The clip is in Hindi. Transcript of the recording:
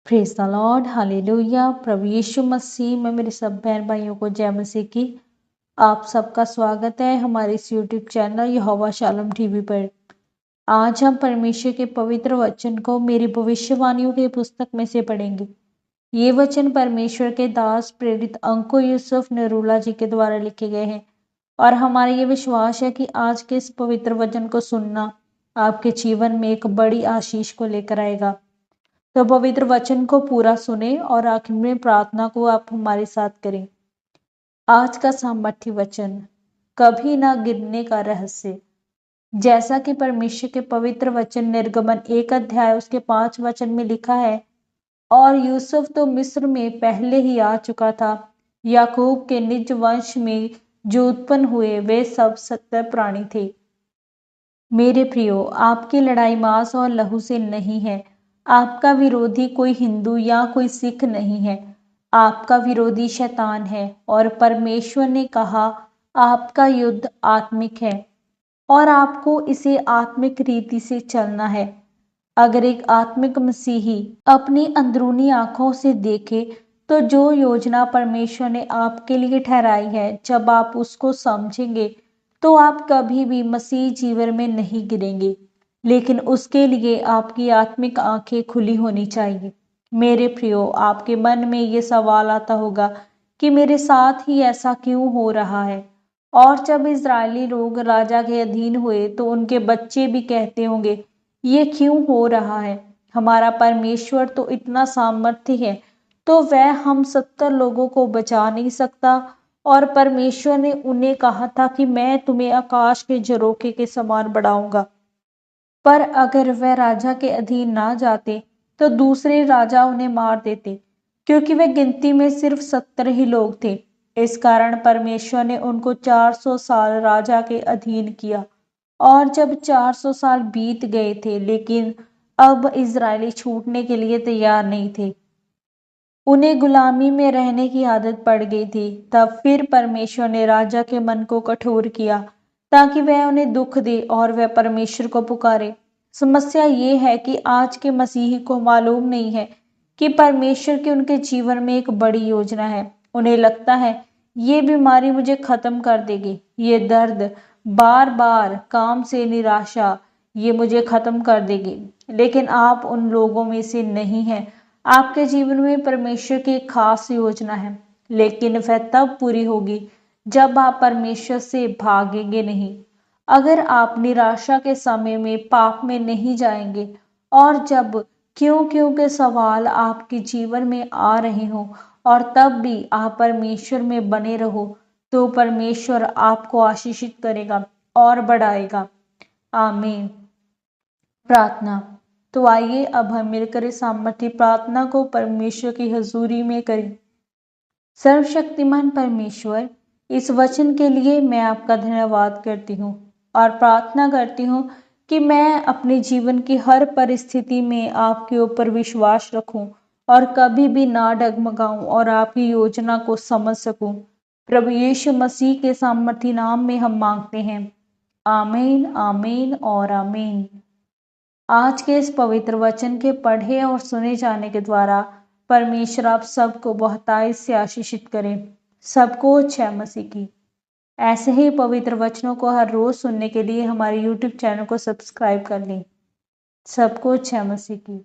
Praise the Lord, hallelujah. प्रभु यीशु मसीह में मेरे सब बहन भाइयों को जय मसीह की। आप सबका स्वागत है हमारे इस यूट्यूब चैनल यहोवा शालोम टीवी पर। आज हम परमेश्वर के पवित्र वचन को मेरी भविष्यवाणियों की पुस्तक में से पढ़ेंगे। ये वचन परमेश्वर के दास प्रेरित अंको यूसुफ नरूला जी के द्वारा लिखे गए हैं और हमारा ये विश्वास है कि आज के इस पवित्र वचन को सुनना आपके जीवन में एक बड़ी आशीष को लेकर आएगा। तो पवित्र वचन को पूरा सुने और आखिर में प्रार्थना को आप हमारे साथ करें। आज का सामर्थ्य वचन, कभी ना गिरने का रहस्य। जैसा कि परमेश्वर के पवित्र वचन निर्गमन 1 अध्याय उसके 5 वचन में लिखा है, और यूसुफ तो मिस्र में पहले ही आ चुका था। याकूब के निज वंश में जो उत्पन्न हुए वे सब 70 प्राणी थे। मेरे प्रियो, आपकी लड़ाई मांस और लहू से नहीं है। आपका विरोधी कोई हिंदू या कोई सिख नहीं है। आपका विरोधी शैतान है और परमेश्वर ने कहा आपका युद्ध आत्मिक है और आपको इसे आत्मिक रीति से चलना है। अगर एक आत्मिक मसीही अपनी अंदरूनी आंखों से देखे तो जो योजना परमेश्वर ने आपके लिए ठहराई है, जब आप उसको समझेंगे तो आप कभी भी मसीह जीवन में नहीं गिरेंगे। लेकिन उसके लिए आपकी आत्मिक आंखें खुली होनी चाहिए। मेरे प्रियो, आपके मन में ये सवाल आता होगा कि मेरे साथ ही ऐसा क्यों हो रहा है। और जब इजरायली लोग राजा के अधीन हुए तो उनके बच्चे भी कहते होंगे ये क्यों हो रहा है। हमारा परमेश्वर तो इतना सामर्थ्य है, तो वह हम 70 लोगों को बचा नहीं सकता। और परमेश्वर ने उन्हें कहा था कि मैं तुम्हें आकाश के झरोखे के समान बढ़ाऊंगा। पर अगर वह राजा के अधीन ना जाते तो दूसरे राजा उन्हें मार देते, क्योंकि वे गिनती में सिर्फ 70 ही लोग थे। इस कारण परमेश्वर ने उनको 400 साल राजा के अधीन किया। और जब 400 साल बीत गए थे, लेकिन अब इजरायली छूटने के लिए तैयार नहीं थे। उन्हें गुलामी में रहने की आदत पड़ गई थी। तब फिर परमेश्वर ने राजा के मन को कठोर किया ताकि वह उन्हें दुख दे और वह परमेश्वर को पुकारे। समस्या ये है कि आज के मसीही को मालूम नहीं है कि परमेश्वर की उनके जीवन में एक बड़ी योजना है। उन्हें लगता है ये बीमारी मुझे खत्म कर देगी, ये दर्द, बार बार काम से निराशा, ये मुझे खत्म कर देगी। लेकिन आप उन लोगों में से नहीं हैं। आपके जीवन में परमेश्वर की एक खास योजना है, लेकिन वह तब पूरी होगी जब आप परमेश्वर से भागेंगे नहीं। अगर आप निराशा के समय में पाप में नहीं जाएंगे और जब क्यों क्यों के सवाल आपके जीवन में आ रहे हो और तब भी आप परमेश्वर में बने रहो, तो परमेश्वर आपको आशीषित करेगा और बढ़ाएगा। आमीन। प्रार्थना। तो आइए अब हम मिलकर इस सामर्थ्य प्रार्थना को परमेश्वर की हजूरी में करें। सर्वशक्तिमान परमेश्वर, इस वचन के लिए मैं आपका धन्यवाद करती हूँ और प्रार्थना करती हूँ कि मैं अपने जीवन की हर परिस्थिति में आपके ऊपर विश्वास रखूं और कभी भी ना डगमगाऊं और आपकी योजना को समझ सकूं। प्रभु यीशु मसीह के सामर्थ्य नाम में हम मांगते हैं। आमीन, आमीन और आमीन। आज के इस पवित्र वचन के पढ़े और सुने जाने के द्वारा परमेश्वर आप सबको बहुतायत से आशीषित करें। सबको जय मसीह की। ऐसे ही पवित्र वचनों को हर रोज सुनने के लिए हमारे YouTube चैनल को सब्सक्राइब कर लें। सबको जय मसीह की।